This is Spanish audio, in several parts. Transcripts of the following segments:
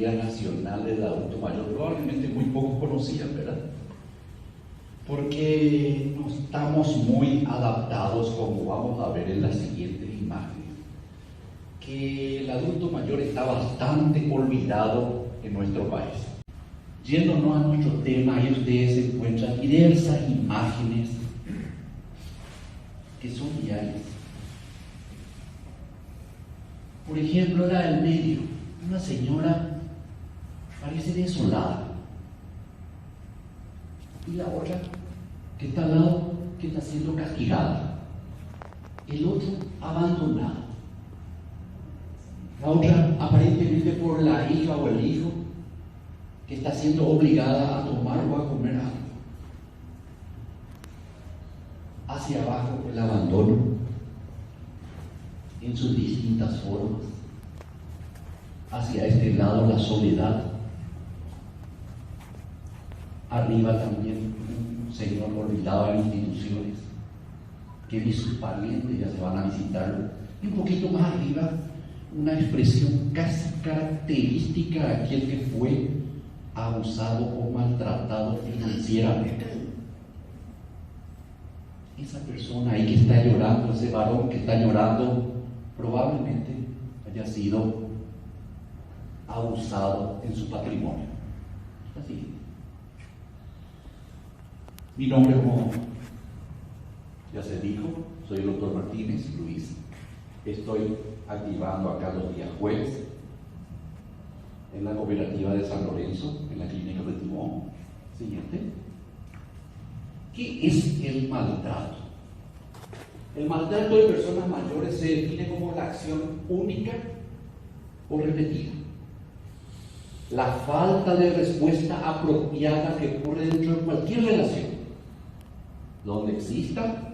Día Nacional del Adulto Mayor, probablemente muy pocos conocían, ¿verdad? Porque no estamos muy adaptados, como vamos a ver en las siguientes imágenes, que el adulto mayor está bastante olvidado en nuestro país. Yéndonos a nuestro tema, ahí ustedes encuentran diversas imágenes que son diarias. Por ejemplo, la del medio, una señora parece desolada. Y la otra, que está al lado, que está siendo castigada. El otro, abandonado. La otra, aparentemente por la hija o el hijo, que está siendo obligada a tomar o a comer algo. Hacia abajo, el abandono, en sus distintas formas. Hacia este lado, la soledad. Arriba también un señor olvidado en instituciones, que ni sus parientes ya se van a visitarlo. Y un poquito más arriba, una expresión casi característica de aquel que fue abusado o maltratado financieramente. Esa persona ahí que está llorando, ese varón que está llorando, probablemente haya sido abusado en su patrimonio. Así. Mi nombre, como ya se dijo, soy el doctor Martínez Luis. Estoy activando acá los días jueves en la cooperativa de San Lorenzo, en la clínica de Timón. Siguiente. ¿Qué es el maltrato? El maltrato de personas mayores se define como la acción única o repetida. La falta de respuesta apropiada que ocurre dentro de cualquier relación, donde exista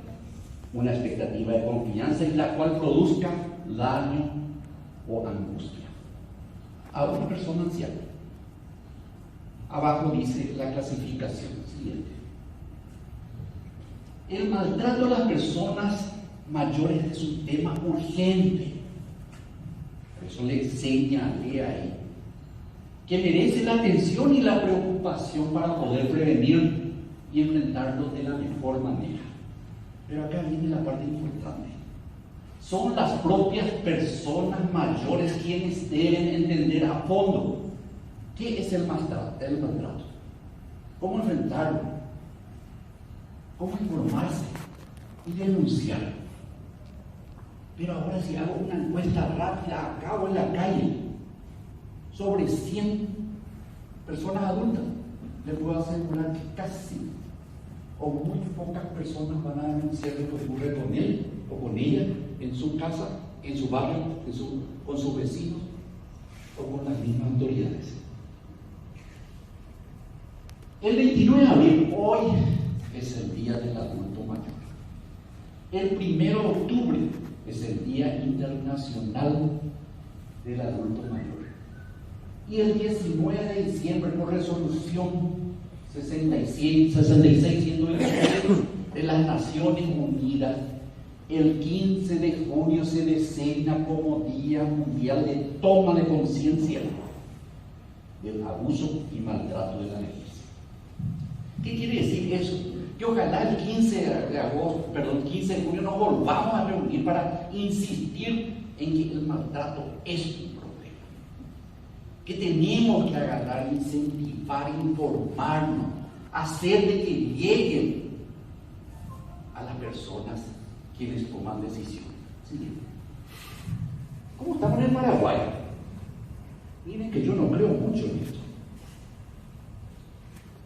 una expectativa de confianza y la cual produzca daño o angustia a una persona anciana. Abajo dice la clasificación siguiente. El maltrato a las personas mayores es un tema urgente. Por eso le señalé ahí que merece la atención y la preocupación para poder prevenir y enfrentarlo de la mejor manera. Pero acá viene la parte importante. Son las propias personas mayores quienes deben entender a fondo qué es el maltrato, cómo enfrentarlo, cómo informarse y denunciar. Pero ahora, si hago una encuesta rápida acá o en la calle sobre 100 personas adultas, le puedo asegurar que casi o muy pocas personas van a denunciar lo que ocurre con él o con ella en su casa, en su barrio, con sus vecinos o con las mismas autoridades. El 29 de abril, hoy, es el Día del Adulto Mayor. El 1 de octubre es el Día Internacional del Adulto Mayor. Y el 19 de diciembre, por resolución 66-123 de las Naciones Unidas, el 15 de junio se designa como Día Mundial de Toma de Conciencia del abuso y maltrato de la vejez. ¿Qué quiere decir eso? Que ojalá el 15 de junio nos volvamos a reunir para insistir en que el maltrato es un problema. Que tenemos que agarrar, incentivar, informarnos, hacer de que lleguen a las personas quienes toman decisiones. ¿Sí? ¿Cómo estamos en Paraguay? Miren que yo no creo mucho en esto.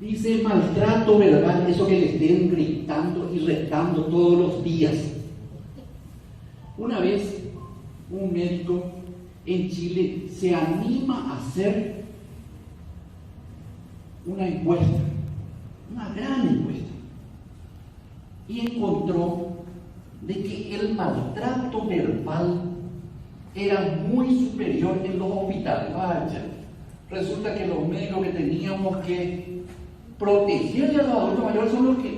Dice maltrato verbal, eso que le estén gritando y retando todos los días. Una vez, un médico en Chile se anima a hacer una encuesta, una gran encuesta, y encontró de que el maltrato verbal era muy superior en los hospitales. Vaya, resulta que los médicos que teníamos que protegerle a los adultos mayores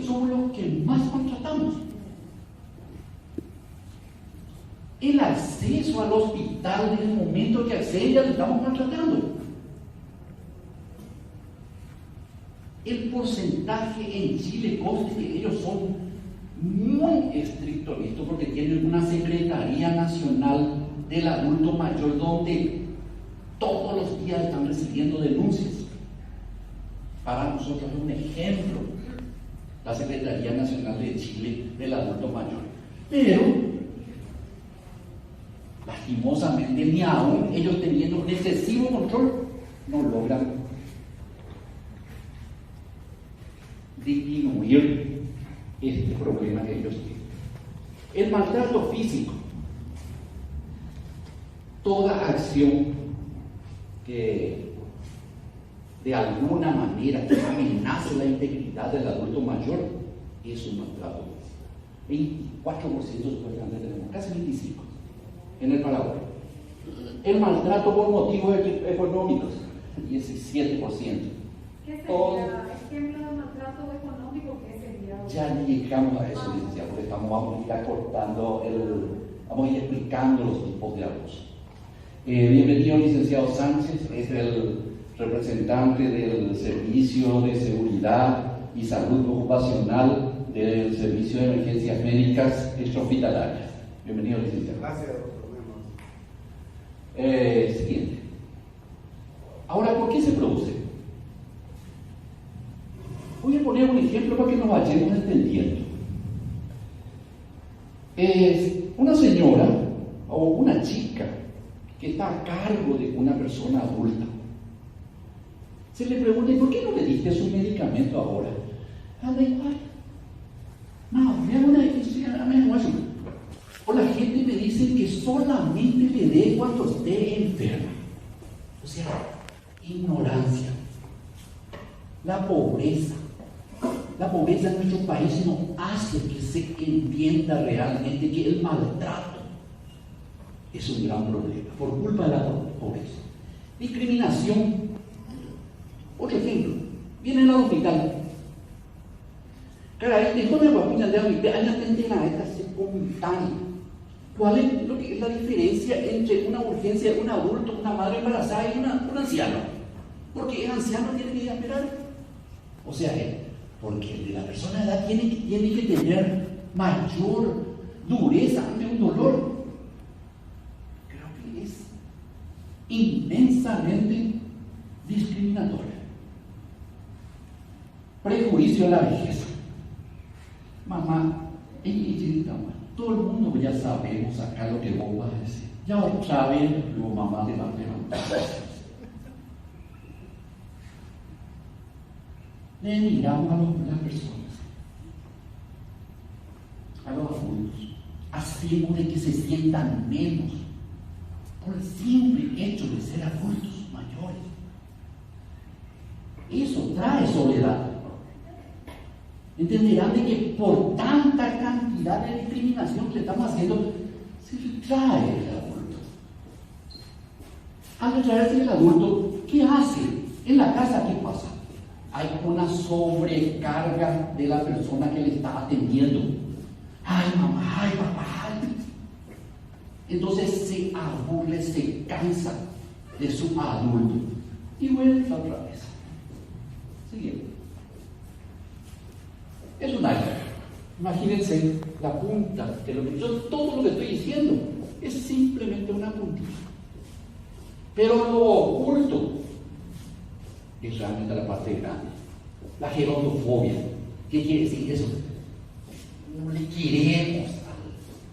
son los que más maltratamos. El acceso al hospital, en el momento que accede, ya lo estamos maltratando. El porcentaje en Chile, conste que ellos son muy estrictos en esto porque tienen una Secretaría Nacional del Adulto Mayor donde todos los días están recibiendo denuncias. Para nosotros es un ejemplo la Secretaría Nacional de Chile del Adulto Mayor. Pero, lastimosamente, ni aún ellos teniendo un excesivo control, no logran disminuir este problema que ellos tienen. El maltrato físico. Toda acción que de alguna manera amenace la integridad del adulto mayor es un maltrato físico. 24% supuestamente tenemos, casi 25% en el Paraguay. El maltrato por motivos económicos, 17%. ¿Qué sería ejemplo de maltrato económico? ¿Qué sería? Ya ni llegamos a eso, licenciado, porque vamos a ir acortando vamos a ir explicando los tipos de abuso. Bienvenido, licenciado Sánchez, es el representante del Servicio de Seguridad y Salud Ocupacional del Servicio de Emergencias Médicas Extrahospitalarias. Bienvenido, licenciado. Gracias, doctor. Siguiente. Ahora, ¿por qué se produce? Voy a poner un ejemplo para que nos vayamos entendiendo. Una señora o una chica que está a cargo de una persona adulta. Se le pregunta, ¿y por qué no le diste su medicamento ahora? Da igual. No, me hago una decisión, o la gente me dice que solamente le dé cuando esté enferma. O sea, ignorancia. La pobreza en nuestro país no hace que se entienda realmente que el maltrato es un gran problema por culpa de la pobreza. Discriminación. Otro ejemplo, vienen al hospital. Caray, después de la guapina de hospital, hay una esta secundaria. ¿Cuál es lo que es la diferencia entre una urgencia de un adulto, una madre embarazada y un anciano? Porque el anciano tiene que ir a esperar. O sea, porque el de la persona de edad tiene que tener mayor dureza ante un dolor. Creo que es inmensamente discriminatorio. Prejuicio a la vejez. Mamá, todo el mundo ya sabemos acá lo que vos vas a decir. Ya otra vez, luego mamá te va a levantar. Le miramos a las personas, a los adultos, hacemos de que se sientan menos por el simple hecho de ser adultos mayores. Eso trae soledad. Entenderán de que por tanta cantidad de discriminación que le estamos haciendo, se retrae el adulto. Al retraerse el adulto, ¿qué hace? En la casa, ¿qué pasa? Hay una sobrecarga de la persona que le está atendiendo. Ay, mamá, ay, papá. Ay. Entonces se aburre, se cansa de su adulto y vuelve otra vez. Siguiente. Es un iceberg. Imagínense la punta de lo que todo lo que estoy diciendo es simplemente una puntita. Pero lo oculto es realmente la parte grande. La gerontofobia. ¿Qué quiere decir eso? No le queremos.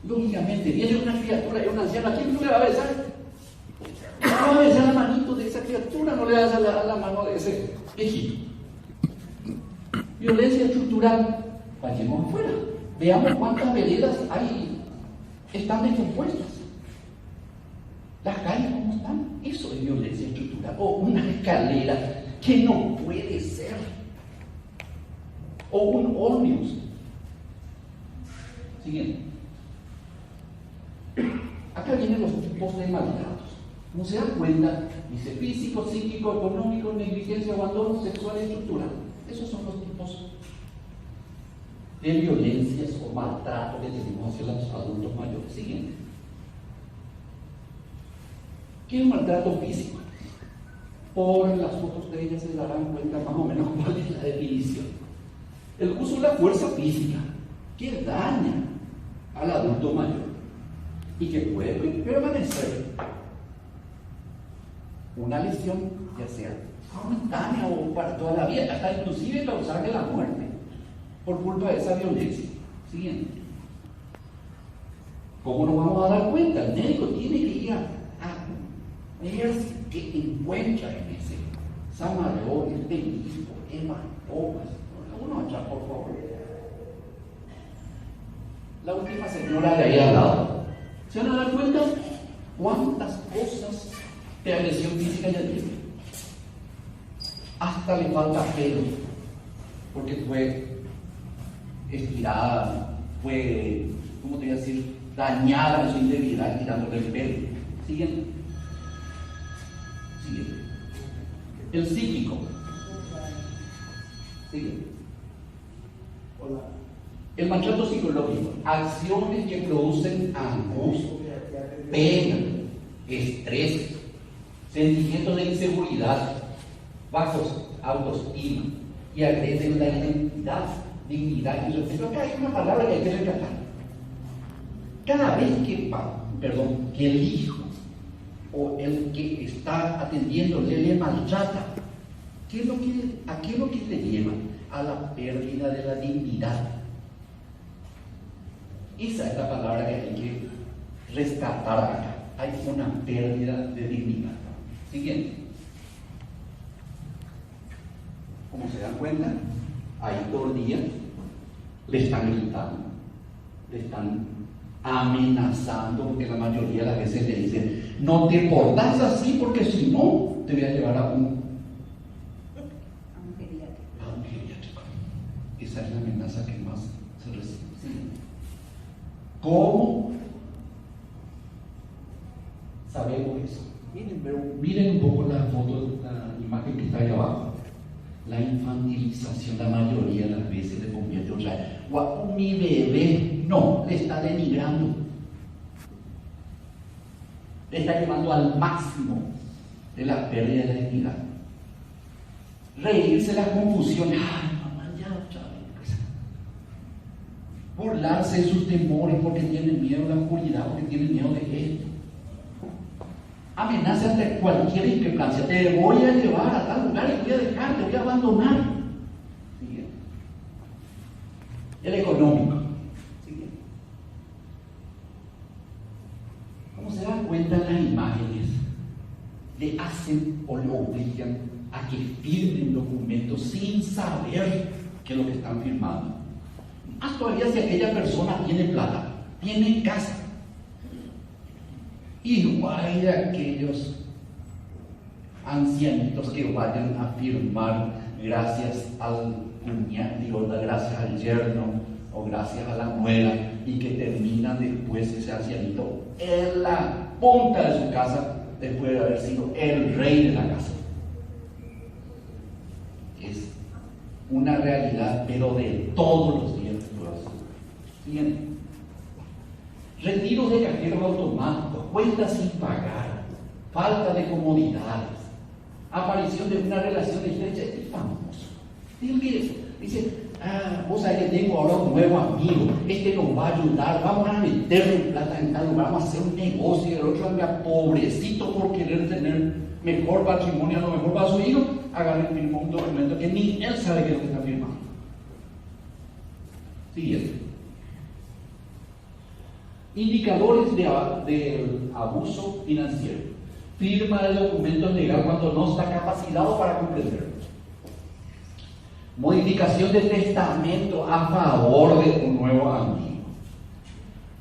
Lógicamente, viene una criatura y una anciana, ¿a quién no le va a besar? No le va a besar la manito de esa criatura, no le va a besar la mano de ese viejito. Violencia estructural, vayamos afuera. Veamos cuántas veredas están descompuestas. Las calles, ¿cómo están? Eso es violencia estructural. O una escalera que no puede ser. O un ómnibus. Siguiente. Acá vienen los tipos de maltratos. Como se dan cuenta, dice físico, psíquico, económico, negligencia, abandono sexual y estructural. Esos son los tipos de violencias o maltrato que tenemos hacia los adultos mayores. Siguiente. ¿Qué es un maltrato físico? Por las fotos de ella se darán cuenta más o menos cuál es la definición. El uso de la fuerza física que daña al adulto mayor y que puede permanecer una lesión, ya sea momentánea o para toda la vida, hasta inclusive causarle la muerte por culpa de esa violencia. Siguiente. ¿Cómo nos vamos a dar cuenta? El médico tiene que ir a ver qué encuentra en ese zamarrones, pellizcos, hematomas. Uno a echar, por favor. La última señora de ahí al lado. ¿Se van a dar cuenta cuántas cosas de agresión física ya tiene? Hasta le falta pelo, porque fue estirada, fue, ¿cómo te voy a decir?, dañada en su integridad quitándole el pelo. Siguiente. Siguiente. El psíquico. Siguiente. El maltrato psicológico, acciones que producen angustia, pena, estrés, sentimientos de inseguridad, bajos autoestima y agreden la identidad, dignidad y respeto. Acá hay una palabra que hay que rescatar. Cada vez que el hijo o el que está atendiendo le maltrata, ¿a qué es lo que le lleva? A la pérdida de la dignidad. Esa es la palabra que hay que rescatar acá. Hay una pérdida de dignidad. Siguiente. Como se dan cuenta, ahí todo el día le están gritando, le están amenazando, porque la mayoría de las veces le dicen: no te portas así porque si no te voy a llevar a un geriátrico. Esa es la amenaza que más se recibe. ¿Sí? ¿Cómo sabemos eso? Miren un poco la foto, la imagen que está ahí abajo. La infantilización, la mayoría de las veces le convierte otra vez. Guau, mi bebé, no, le está denigrando. Le está llevando al máximo de la pérdida de la dignidad. Reírse las confusiones. Ay, mamá, ya otra vez. Burlarse de sus temores porque tienen miedo de la oscuridad, porque tienen miedo de esto. Amenaza ante cualquier discrepancia. Te voy a llevar a tal lugar y voy a dejar, te voy a abandonar. Siguiente. El económico. Siguiente. ¿Cómo se dan cuenta las imágenes? Le hacen o le obligan a que firmen documentos sin saber qué es lo que están firmando. Más todavía si aquella persona tiene plata, tiene casa. Igual de aquellos ancianitos que vayan a firmar gracias al cuñado, gracias al yerno o gracias a la nuera, y que terminan después ese ancianito en la punta de su casa después de haber sido el rey de la casa. Es una realidad, pero de todos los días. Siguiente. Retiros de cajeros automáticos, cuentas sin pagar, falta de comodidades, aparición de una relación estrecha. Es famoso. Dice, vos sabés que tengo ahora un nuevo amigo, este nos va a ayudar, vamos a meterle plata en tal lugar, vamos a hacer un negocio, y el otro anda pobrecito por querer tener mejor patrimonio, a lo mejor para su hijo, agarra y firma un documento que ni él sabe qué es lo que está firmando. Siguiente. Indicadores de abuso financiero. Firma de documentos legales cuando no está capacitado para comprenderlo. Modificación de testamento a favor de un nuevo amigo.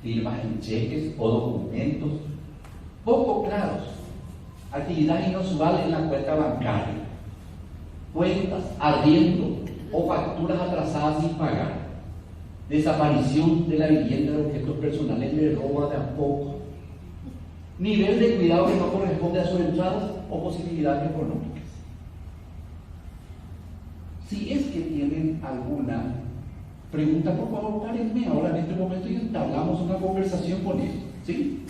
Firmas en cheques o documentos poco claros. Actividad inusual en la cuenta bancaria. Cuentas, arriendo o facturas atrasadas sin pagar. Desaparición de la vivienda de objetos personales, le roba de a poco. Nivel de cuidado que no corresponde a sus entradas o posibilidades económicas. Si es que tienen alguna pregunta, por favor, párenme ahora en este momento y entablamos una conversación con ellos. ¿Sí?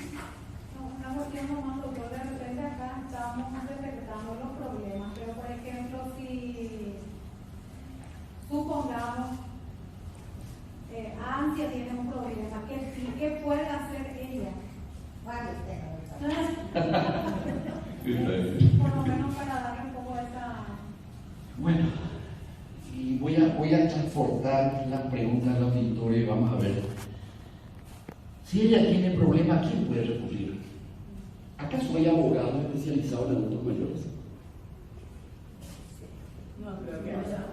Una cuestión nomás, doctor, de repente acá estábamos detectando los problemas transportar la pregunta al auditorio y vamos a ver. Si ella tiene problema, ¿a quién puede recurrir? ¿Acaso hay abogados especializados en adultos mayores? No creo que haya,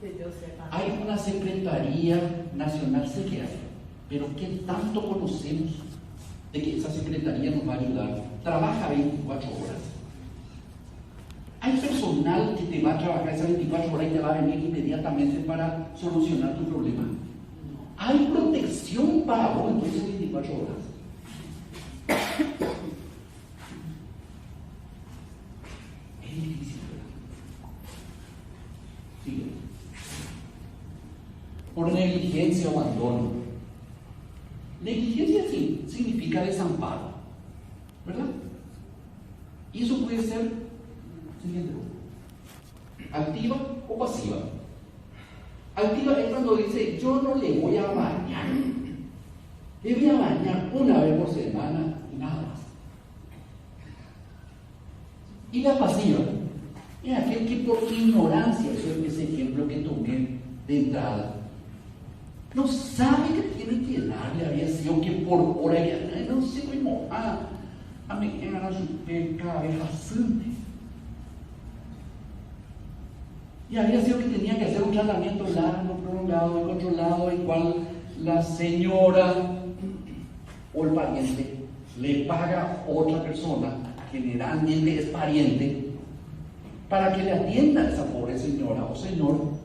que yo sepa. Hay una Secretaría Nacional, sé que hay, pero ¿qué tanto conocemos de que esa Secretaría nos va a ayudar? Trabaja 24 horas. Hay personal que te va a trabajar esas 24 horas y te va a venir inmediatamente para solucionar tu problema. Hay protección para vos en esas 24 horas. Es difícil, ¿verdad? Sigue. Por negligencia o abandono. Negligencia sí, significa desamparo, ¿verdad? Y eso puede ser, siguiente, activa o pasiva. Activa es cuando dice, yo no le voy a bañar. Le voy a bañar una vez por semana y nada más. Y la pasiva es aquel que por ignorancia, eso es ese ejemplo que tomé de entrada, no sabe que tiene que darle aviación, que por hora ya no sé cómo, a mí me gana su cabeza sante. Y había sido que tenía que hacer un tratamiento largo, prolongado y controlado, en cual la señora o el pariente le paga a otra persona, generalmente es pariente, para que le atienda a esa pobre señora o señor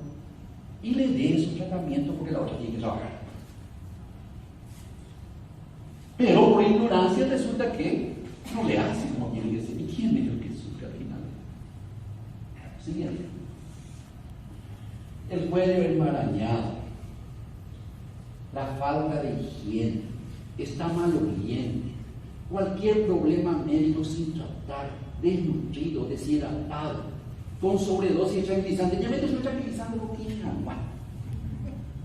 y le dé su tratamiento porque la otra tiene que trabajar. Pero por ignorancia resulta que no le hace como tiene que ser. ¿Y quién me dijo que sufre al final? Siguiente. El cuello enmarañado, la falta de higiene, está maloliente, cualquier problema médico sin tratar, desnutrido, deshidratado, con sobredosis de tranquilizantes. Ya metes un tranquilizante no tiene agua,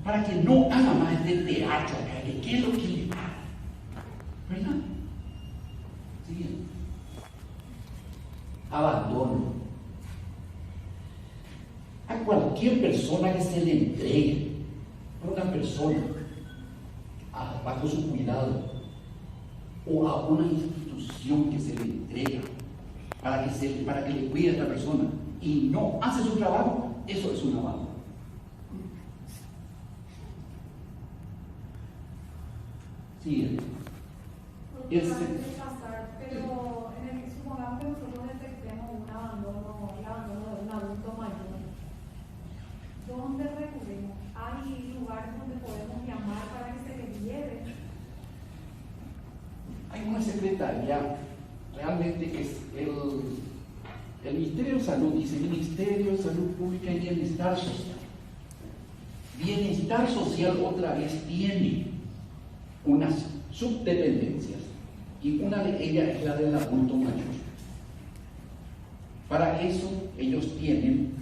para que no haga más de teatro acá, que qué es lo que le da, ¿verdad? Siguiente. Abandono. A cualquier persona que se le entregue, a una persona bajo su cuidado, o a una institución que se le entrega para que le cuide a esta persona y no hace su trabajo, eso es un abandono. Sí, pero supongamos que nosotros detectemos un abandono, el abandono de un adulto mayor. ¿Dónde recurrimos? ¿Hay lugares donde podemos llamar para que se le lleve? Hay una secretaría, realmente que es el Ministerio de Salud, dice Ministerio de Salud Pública y Bienestar Social. Bienestar Social otra vez tiene unas subdependencias y una de ellas es la del adulto mayor. Para eso ellos tienen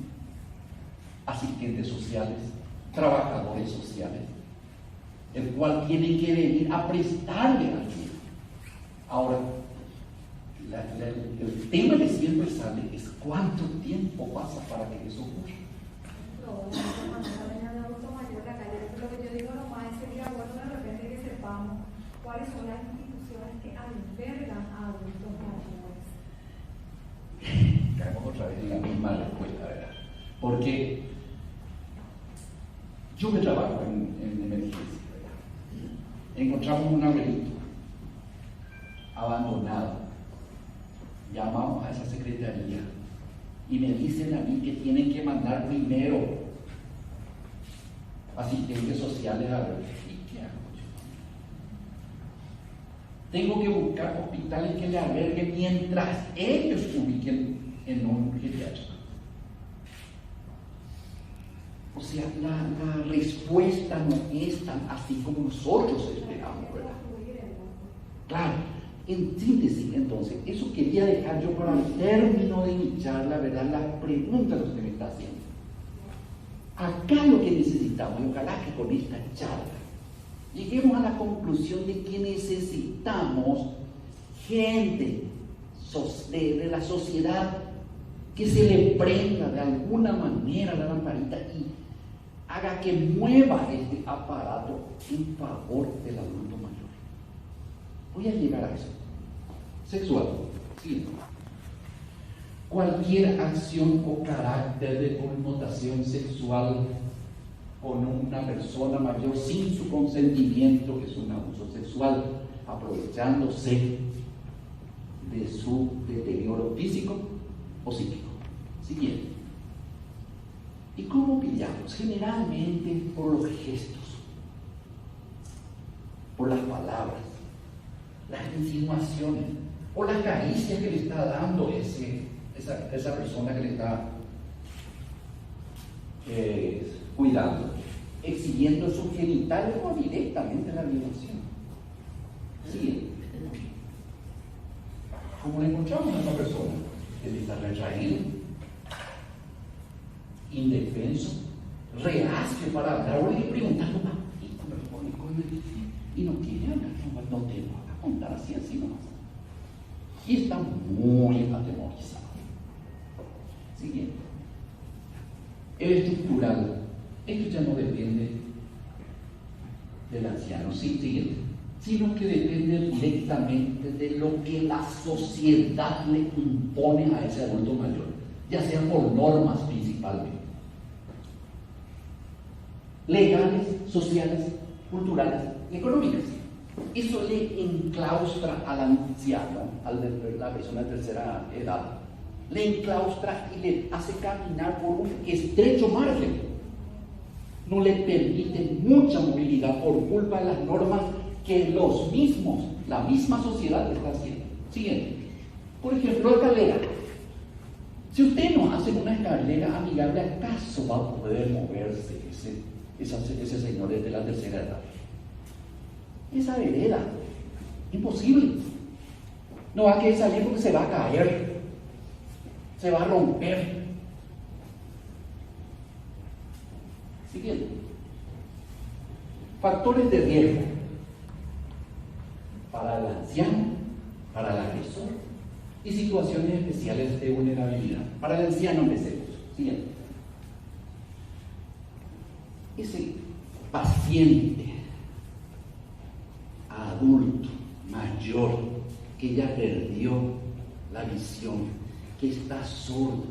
asistentes sociales, trabajadores sociales, el cual tienen que venir a prestarle ayuda. Ahora, el tema que siempre sale es cuánto tiempo pasa para que eso ocurra. Lo que yo digo nomás sería bueno de repente que sepamos cuáles son las instituciones que albergan a adultos mayores. Caemos otra vez en la misma respuesta, ¿verdad? Porque yo que trabajo en emergencia, ¿verdad? Encontramos un abuelito abandonado, llamamos a esa secretaría y me dicen a mí que tienen que mandar primero asistentes sociales a ver. ¿Y qué hago yo? Tengo que buscar hospitales que le alberguen mientras ellos ubiquen en un geriátrico. O sea, la respuesta no es tan así como nosotros esperamos, ¿verdad? Claro, en síntesis, entonces, eso quería dejar yo para el término de mi charla, ¿verdad? La pregunta que usted me está haciendo. Acá lo que necesitamos, y ojalá que con esta charla lleguemos a la conclusión de que necesitamos gente de la sociedad que se le prenda de alguna manera la lamparita haga que mueva este aparato en favor del adulto mayor. Voy a llegar a eso. Sexual. Sí. Cualquier acción o carácter de connotación sexual con una persona mayor sin su consentimiento es un abuso sexual, aprovechándose de su deterioro físico o psíquico. Siguiente. ¿Y cómo pillamos? Generalmente por los gestos, por las palabras, las insinuaciones o las caricias que le está dando esa persona que le está cuidando, exhibiendo sus genitales o directamente la violación. Siguiente. ¿Cómo le encontramos a esa persona? Él está retraído, indefenso, reacio para hablar, o le preguntando, y no quiere hablar, no te lo va a contar así nomás. Y está muy atemorizado. Siguiente. El estructural, esto ya no depende del anciano, siguiente, sino que depende directamente de lo que la sociedad le impone a ese adulto mayor, ya sea por normas principalmente, legales, sociales, culturales y económicas. Eso le enclaustra al anciano, a la persona de tercera edad, le enclaustra y le hace caminar por un estrecho margen. No le permite mucha movilidad por culpa de las normas que la misma sociedad está haciendo. Siguiente. Por ejemplo, escalera. Si usted no hace una escalera amigable, ¿acaso va a poder moverse ese señor de la tercera edad? Esa vereda, imposible. No va a querer salir porque se va a caer, se va a romper. Siguiente. Factores de riesgo para el anciano, para el agresor y situaciones especiales de vulnerabilidad. Para el anciano empecemos. Siguiente. Ese paciente adulto, mayor, que ya perdió la visión, que está sordo,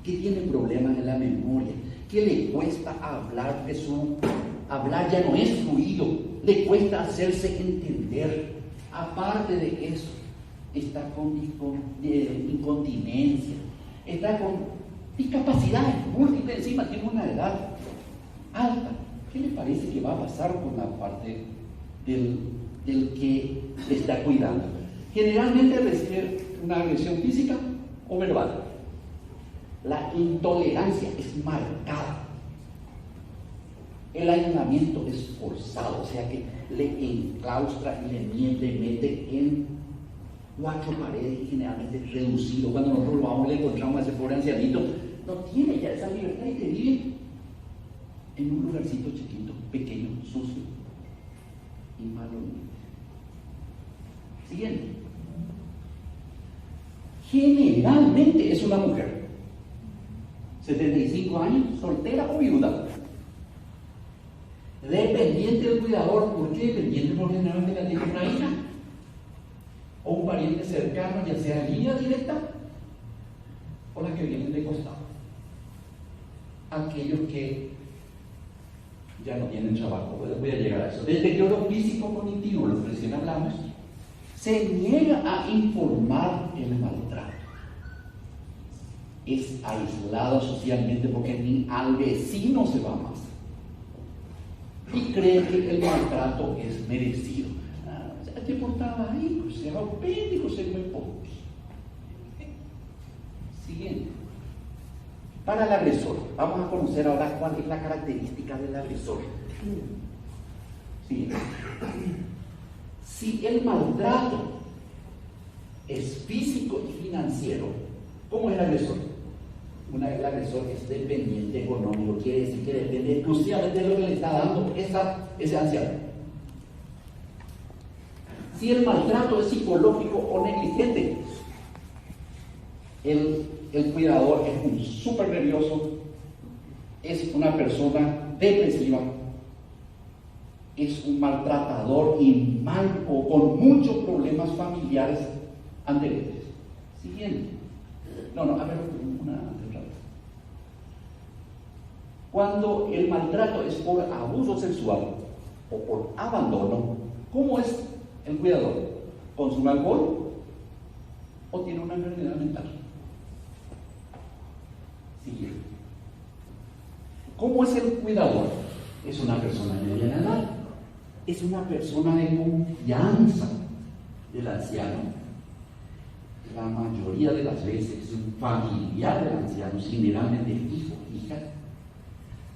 que tiene problemas en la memoria, que le cuesta hablar, hablar ya no es fluido, le cuesta hacerse entender. Aparte de eso, está con incontinencia, está con discapacidades múltiples, encima tiene una edad alta. ¿Qué le parece que va a pasar con la parte del que le está cuidando? Generalmente recibe una agresión física o verbal. La intolerancia es marcada. El aislamiento es forzado, o sea que le enclaustra y le mete en 4 paredes y generalmente reducido. Cuando nosotros vamos le encontramos a ese pobre ancianito, no tiene ya esa libertad y te vive en un lugarcito chiquito, pequeño, sucio y malo. Siguiente. Generalmente es una mujer, 75 años, soltera o viuda, dependiente del cuidador. ¿Por qué dependiente? Porque generalmente la tiene una hija o un pariente cercano, ya sea en línea directa o las que vienen de costado. Aquellos que ya no tienen trabajo, voy a llegar a eso. Del deterioro físico cognitivo, lo que recién hablamos, se niega a informar el maltrato. Es aislado socialmente porque ni al vecino se va más. Y cree que el maltrato es merecido. Ya te portaba ahí, pues se va un pédico, se me ponte. Siguiente. Para el agresor, vamos a conocer ahora cuál es la característica del agresor. Siguiente. Si el maltrato es físico y financiero, ¿cómo es el agresor? El agresor es dependiente económico, quiere decir que depende exclusivamente de lo que le está dando ese anciano. Si el maltrato es psicológico o negligente, el cuidador es un súper nervioso, es una persona depresiva, es un maltratador y o con muchos problemas familiares anteriores. Siguiente. A ver, una. Cuando el maltrato es por abuso sexual o por abandono, ¿cómo es el cuidador? ¿Consume alcohol o tiene una enfermedad mental? Siguiente. ¿Cómo es el cuidador? Es una persona de mediana edad, es una persona de confianza del anciano. La mayoría de las veces es un familiar del anciano, generalmente hijo, hija.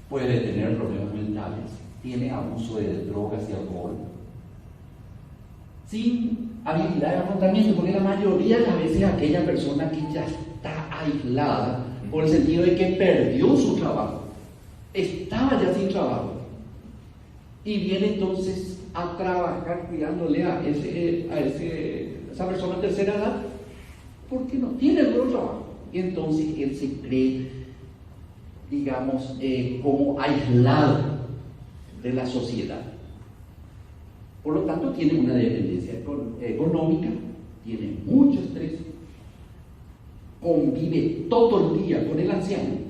Puede tener problemas mentales, tiene abuso de drogas y alcohol, sin habilidad de afrontamiento, porque la mayoría de las veces aquella persona que ya está aislada, por el sentido de que perdió su trabajo, estaba ya sin trabajo, y viene entonces a trabajar cuidándole a esa persona de tercera edad, porque no tiene el nuevo trabajo. Y entonces él se cree, digamos, como aislado de la sociedad. Por lo tanto, tiene una dependencia económica, tiene mucho estrés, convive todo el día con el anciano.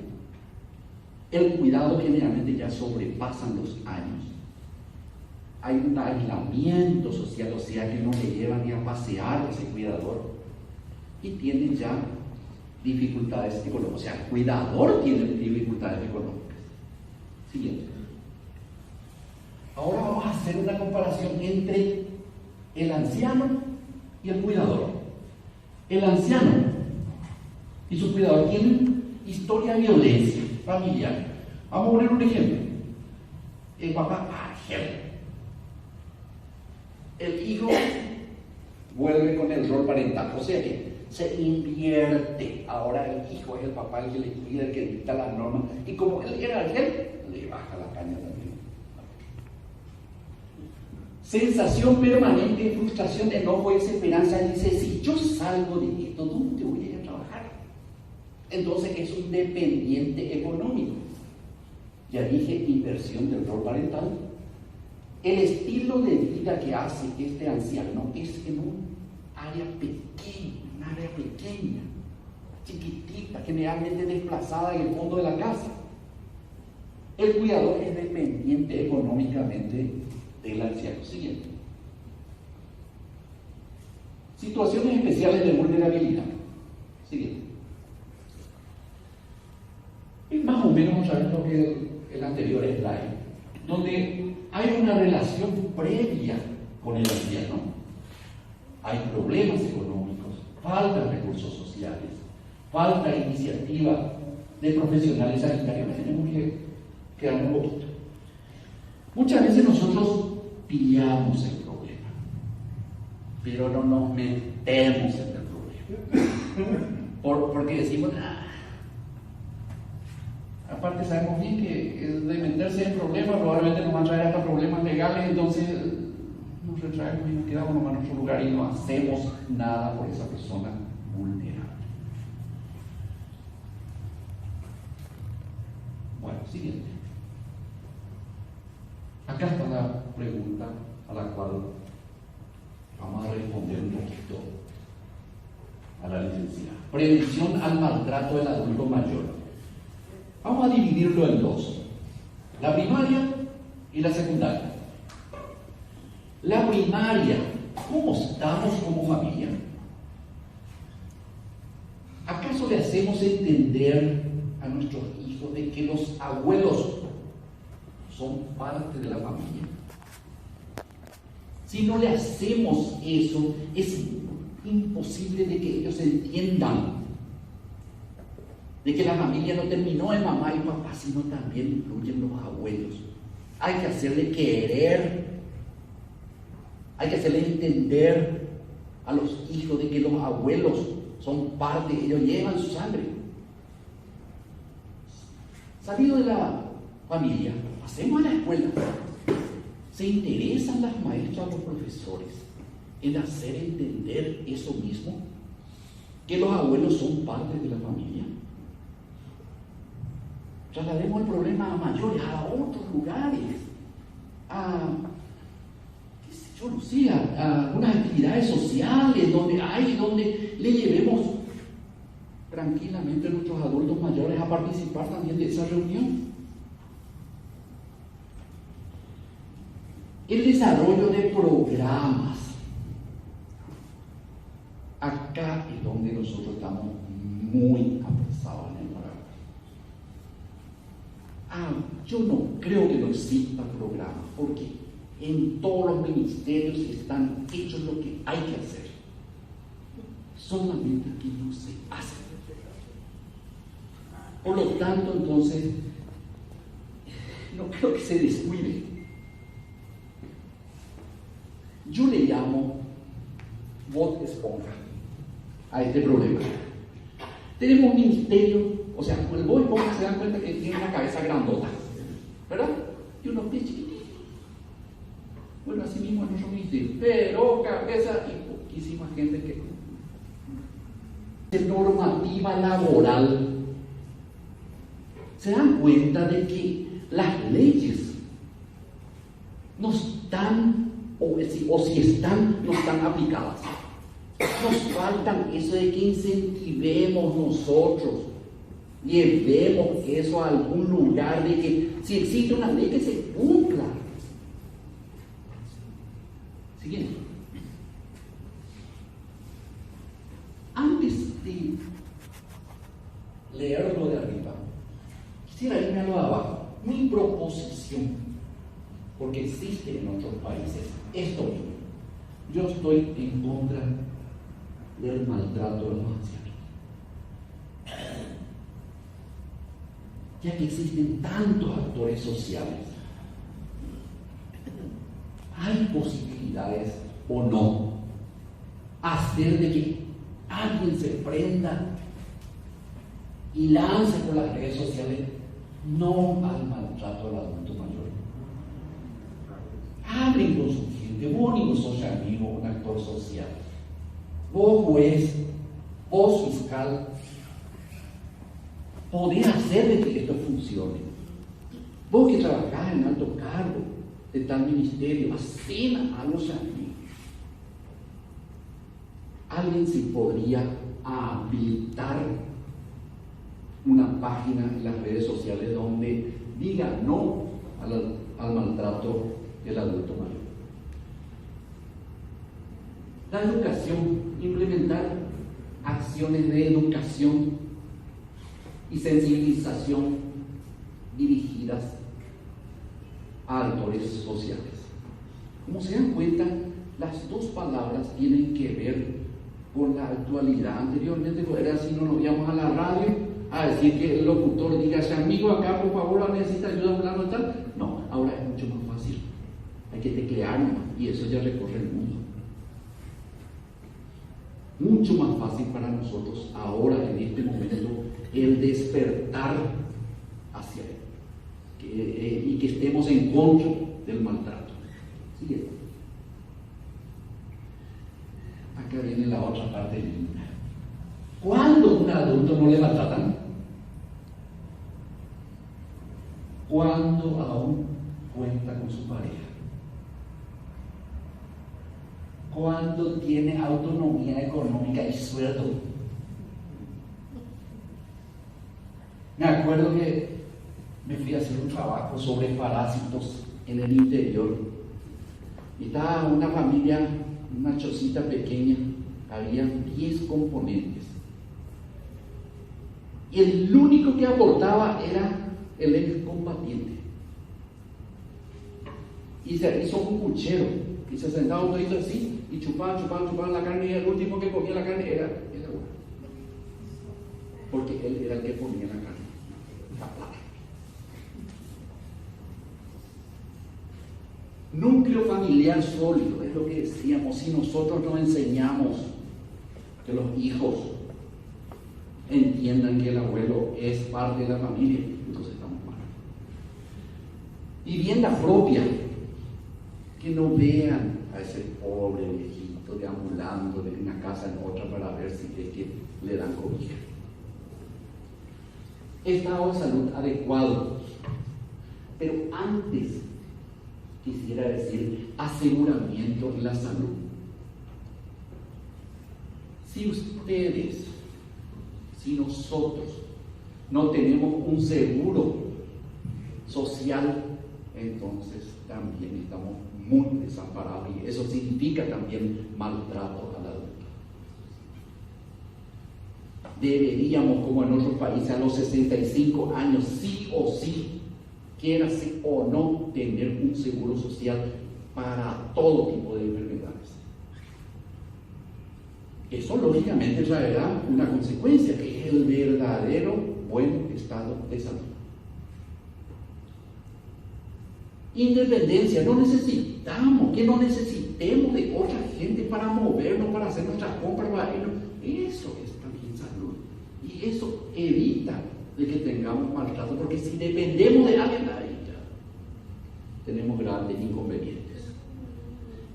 El cuidado generalmente ya sobrepasan los años. Hay un aislamiento social, o sea que no le llevan ni a pasear ese cuidador. Y tiene ya dificultades económicas. O sea, el cuidador tiene dificultades económicas. Siguiente. Ahora vamos a hacer una comparación entre el anciano y el cuidador. El anciano y su cuidador tienen historia de violencia familiar. Vamos a poner un ejemplo. El papá, el hijo vuelve con el rol parental, o sea que se invierte. Ahora el hijo es el papá el que le cuida, el que dicta las normas, y como él era Argel, le baja la caña también. Sensación permanente de frustración, enojo, desesperanza. Dice: si yo salgo de esto, ¿dónde voy a ir a trabajar? Entonces es un dependiente económico. Ya dije, inversión del rol parental. El estilo de vida que hace este anciano es en un área pequeña, chiquitita, generalmente desplazada en el fondo de la casa. El cuidador es dependiente económicamente del anciano. Siguiente. Situaciones especiales de vulnerabilidad. Siguiente. Es más o menos lo que el anterior slide, donde hay una relación previa con el anciano. Hay problemas económicos, falta de recursos sociales, falta de iniciativa de profesionales sanitarios. Tenemos que quedar un poquito. Muchas veces nosotros pillamos el problema, pero no nos metemos en el problema. Porque decimos, aparte sabemos bien que de meterse en problemas probablemente nos van a traer hasta problemas legales, entonces nos retraemos y nos quedamos en nuestro lugar y no hacemos nada por esa persona vulnerable. Bueno, siguiente. Acá está la pregunta a la cual vamos a responder un poquito a la licenciada. Prevención al maltrato del adulto mayor. Vamos a dividirlo en dos: la primaria y la secundaria. La primaria, ¿cómo estamos como familia? ¿Acaso le hacemos entender a nuestros hijos de que los abuelos son parte de la familia? Si no le hacemos eso, es imposible de que ellos entiendan de que la familia no terminó en mamá y papá, sino también incluyen los abuelos. Hay que hacerle querer, hay que hacerle entender a los hijos de que los abuelos son parte, ellos llevan su sangre. Salido de la familia, pasemos a la escuela. ¿Se interesan las maestras o los profesores en hacer entender eso mismo? Que los abuelos son parte de la familia. traslademos el problema a mayores, a otros lugares, yo no sé, a algunas actividades sociales donde le llevemos tranquilamente a nuestros adultos mayores a participar también de esa reunión. El desarrollo de programas. Acá es donde nosotros estamos muy atrasados en el Paraguay. Yo no creo que no exista programa, porque en todos los ministerios están hechos lo que hay que hacer. Solamente aquí no se hace. Por lo tanto, entonces, no creo que se descuide. Yo le llamo Bob Esponja a este problema. Tenemos un ministerio, o sea, el Bob Esponja se dan cuenta que tiene una cabeza grandota, ¿verdad? Y unos pies chiquititos. Bueno, así mismo es nuestro ministerio, pero cabeza y poquísima gente que... Normativa laboral. Se dan cuenta de que las leyes no están, o si están, no están aplicadas. Nos faltan eso de que incentivemos nosotros, llevemos eso a algún lugar, de que si existe una ley que se cumpla. Siguiente. Antes de leer lo de arriba, quisiera irme a lo de abajo. Mi proposición, porque existe en otros países esto mismo. Yo estoy en contra del maltrato de los ancianos, ya que existen tantos actores sociales. ¿Hay posibilidades o no hacer de que alguien se prenda y lance por las redes sociales no al maltrato del adulto mayor? Hablen con su gente. Vos ni vos sos amigo, un actor social, vos juez, vos fiscal, podés hacer de que esto funcione. Vos que trabajás en alto cargo de tal ministerio, hacen a los amigos. Alguien se podría habilitar una página en las redes sociales donde diga no al maltrato del adulto mayor. La educación, implementar acciones de educación y sensibilización dirigidas a actores sociales. Como se dan cuenta, las dos palabras tienen que ver con la actualidad. Anteriormente era así, no nos íbamos a la radio a decir que el locutor diga: ese amigo acá, por favor, necesita ayuda fulano tal. No, ahora es mucho más fácil. Hay que teclear y eso ya recorre el mundo. Mucho más fácil para nosotros ahora, en este momento, el despertar hacia él. Y que estemos en contra del maltrato. Siguiente. Acá viene la otra parte linda. ¿Cuándo un adulto no le maltratan? Cuando aún cuenta con su pareja. Cuando tiene autonomía económica y sueldo. Me acuerdo que me fui a hacer un trabajo sobre parásitos en el interior. Y estaba una familia, una chocita pequeña, había 10 componentes. Y el único que aportaba era el excombatiente. Y se hizo un puchero, y se sentaba un poquito así, y chupaba la carne, y el último que comía la carne era uno. Porque él era el que ponía la carne, la plata. Núcleo familiar sólido, es lo que decíamos. Si nosotros no enseñamos que los hijos entiendan que el abuelo es parte de la familia, entonces estamos mal. Vivienda propia, que no vean a ese pobre viejito deambulando de una casa en otra para ver si es que le dan cobija. estado de salud adecuado. Pero antes, quisiera decir aseguramiento en la salud. Si ustedes, si nosotros no tenemos un seguro social, entonces también estamos muy desamparados, y eso significa también maltrato al adulto. Deberíamos, como en otros países, a los 65 años, sí o sí, quiérase o no, tener un seguro social para todo tipo de enfermedades. Eso lógicamente traerá una consecuencia, que es el verdadero buen estado de salud. Independencia, no necesitamos de otra gente para movernos, para hacer nuestras compras, para irnos. Eso es también salud. Y eso evita de que tengamos maltrato, porque si dependemos de alguien, ahí ya tenemos grandes inconvenientes.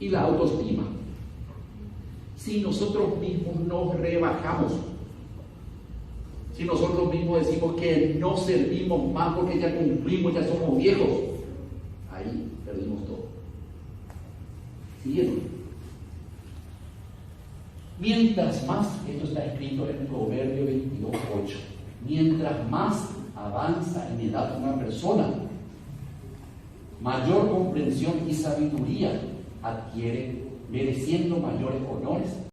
Y la autoestima. Si nosotros mismos nos rebajamos, si nosotros mismos decimos que no servimos más porque ya cumplimos, ya somos viejos, ahí perdimos todo. Siguiendo. Mientras más, esto está escrito en Proverbio 22:8, mientras más avanza en edad una persona, mayor comprensión y sabiduría adquiere, mereciendo mayores honores